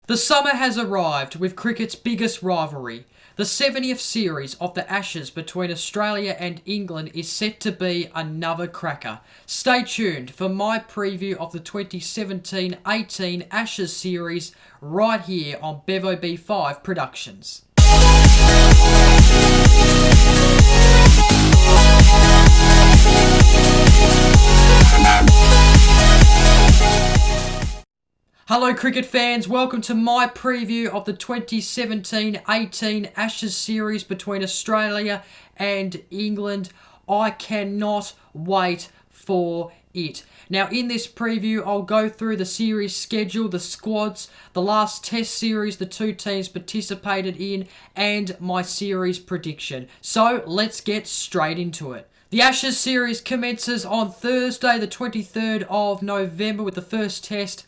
The summer has arrived with cricket's biggest rivalry. The 70th series of the Ashes between Australia and England is set to be another cracker. Stay tuned for my preview of the 2017-18 Ashes series right here on Bevo B5 Productions. Hello cricket fans, welcome to my preview of the 2017-18 Ashes series between Australia and England. I cannot wait for it. Now in this preview I'll go through the series schedule, the squads, the last test series the two teams participated in, and my series prediction. So let's get straight into it. The Ashes series commences on Thursday the 23rd of November with the first test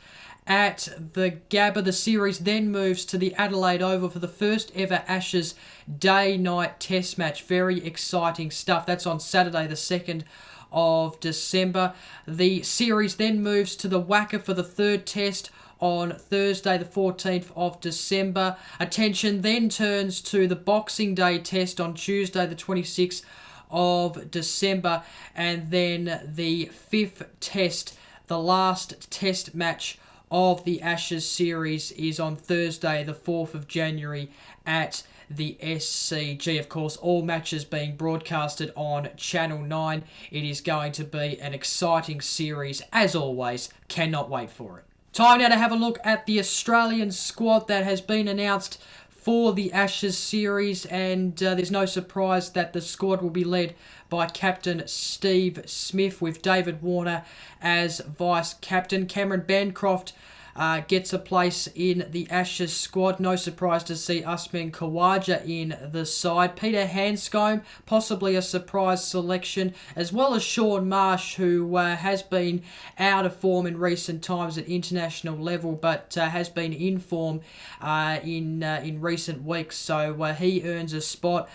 at the Gabba. The series then moves to the Adelaide Oval for the first ever Ashes day-night test match. Very exciting stuff. That's on Saturday the 2nd of December. The series then moves to the WACA for the third test on Thursday the 14th of December. Attention then turns to the Boxing Day test on Tuesday the 26th of December, and then the fifth test, the last test match of the Ashes series, is on Thursday the 4th of January at the SCG. Of course, all matches being broadcasted on Channel 9. It is going to be an exciting series as always. Cannot wait for it. Time now to have a look at the Australian squad that has been announced for the Ashes series, and there's no surprise that the squad will be led by Captain Steve Smith with David Warner as vice-captain. Cameron Bancroft gets a place in the Ashes squad. No surprise to see Usman Khawaja in the side. Peter Handscomb, possibly a surprise selection, as well as Shaun Marsh, who has been out of form in recent times at international level, but has been in form in recent weeks, so he earns a spot.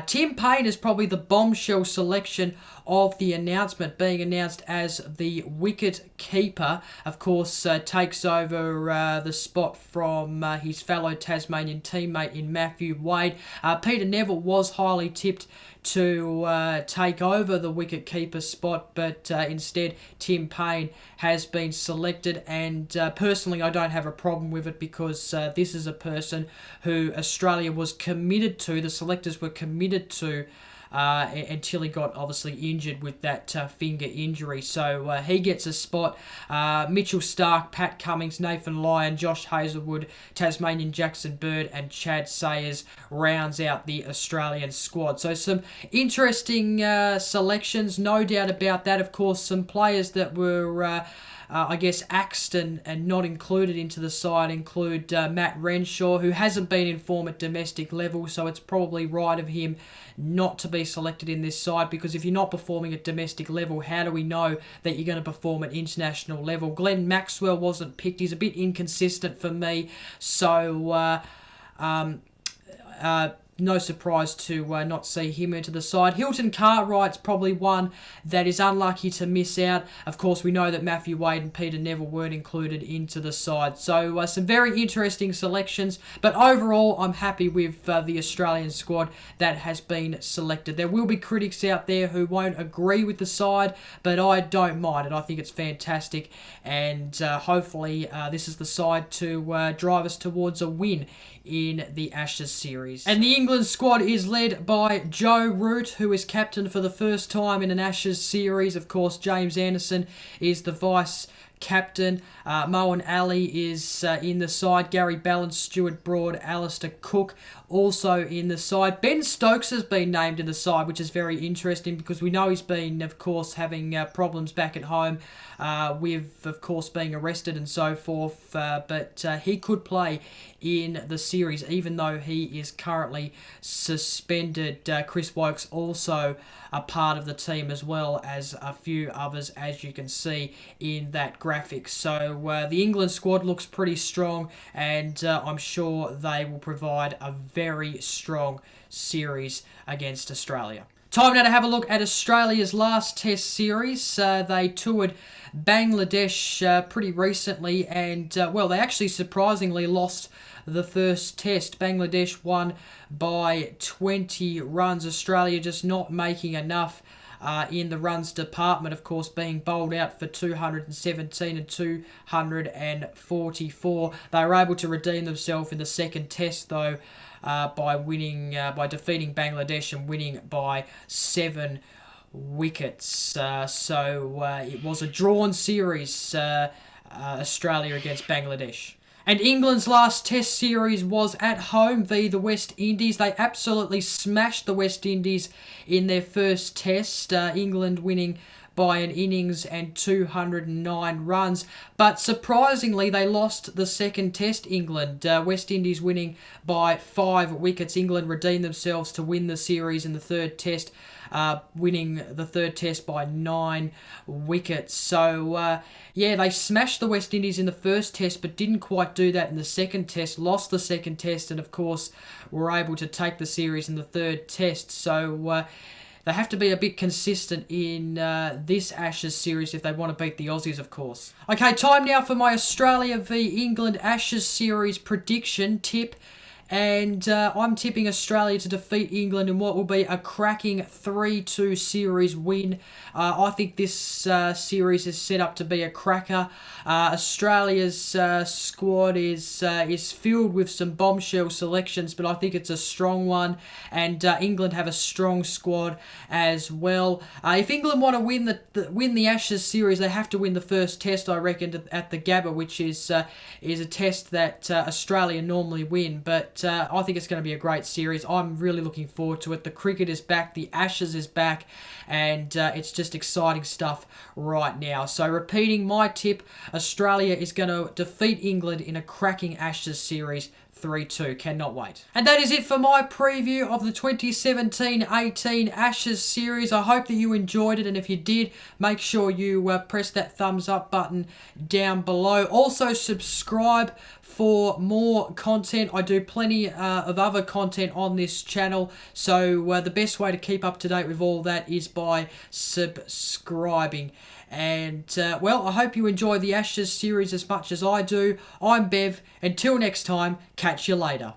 Tim Paine is probably the bombshell selection of the announcement, being announced as the wicket keeper. Of course, takes over the spot from his fellow Tasmanian teammate in Matthew Wade. Peter Neville was highly tipped to take over the wicket-keeper spot, but instead Tim Paine has been selected, and personally I don't have a problem with it, because this is a person who Australia was committed to, the selectors were committed to, until he got obviously injured with that finger injury. So he gets a spot. Mitchell Starc, Pat Cummins, Nathan Lyon, Josh Hazlewood, Tasmanian Jackson Bird, and Chad Sayers rounds out the Australian squad. So some interesting selections, no doubt about that. Of course, some players that were I guess axed and not included into the side include Matt Renshaw, who hasn't been in form at domestic level, so it's probably right of him not to be selected in this side, because if you're not performing at domestic level, how do we know that you're going to perform at international level? Glenn Maxwell wasn't picked. He's a bit inconsistent for me, so no surprise to not see him into the side. Hilton Cartwright's probably one that is unlucky to miss out. Of course, we know that Matthew Wade and Peter Neville weren't included into the side. So some very interesting selections, but overall I'm happy with the Australian squad that has been selected. There will be critics out there who won't agree with the side, but I don't mind it. I think it's fantastic, and hopefully this is the side to drive us towards a win in the Ashes series. And the England squad is led by Joe Root, who is captain for the first time in an Ashes series. Of course, James Anderson is the vice captain. Moeen Ali is in the side. Gary Ballance, Stuart Broad, Alistair Cook also in the side. Ben Stokes has been named in the side, which is very interesting, because we know he's been, of course, having problems back at home with, of course, being arrested and so forth, but he could play in the series, even though he is currently suspended. Chris Wokes also a part of the team, as well as a few others, as you can see in that graphic. So the England squad looks pretty strong, and I'm sure they will provide a very strong series against Australia. Time now to have a look at Australia's last Test series. They toured Bangladesh pretty recently, and well, they actually surprisingly lost the first Test. Bangladesh won by 20 runs. Australia just not making enough in the runs department, of course, being bowled out for 217 and 244. They were able to redeem themselves in the second Test, though, by defeating Bangladesh and winning by 7 wickets. So it was a drawn series, Australia against Bangladesh. And England's last Test series was at home v the West Indies. They absolutely smashed the West Indies in their first Test. England winning by an innings and 209 runs. But surprisingly, they lost the second Test, England. West Indies winning by 5 wickets. England redeemed themselves to win the series in the third Test, winning the third Test by 9 wickets. So, yeah, they smashed the West Indies in the first Test, but didn't quite do that in the second Test. Lost the second Test, and of course, were able to take the series in the third Test. So, they have to be a bit consistent in this Ashes series if they want to beat the Aussies, of course. Okay, time now for my Australia v England Ashes series prediction tip. And I'm tipping Australia to defeat England in what will be a cracking 3-2 series win. I think this series is set up to be a cracker. Australia's squad is filled with some bombshell selections, but I think it's a strong one. And England have a strong squad as well. If England want to win the Ashes series, they have to win the first Test, I reckon, at the Gabba, which is a test that Australia normally win. But I think it's going to be a great series. I'm really looking forward to it. The cricket is back. The Ashes is back. And it's just exciting stuff right now. So repeating my tip, Australia is going to defeat England in a cracking Ashes series 3-2. Cannot wait. And that is it for my preview of the 2017-18 Ashes series. I hope that you enjoyed it, and if you did, make sure you press that thumbs up button down below. Also, subscribe for more content. I do plenty of other content on this channel, so the best way to keep up to date with all that is by subscribing. And, well, I hope you enjoy the Ashes series as much as I do. I'm Bev. Until next time, catch you later.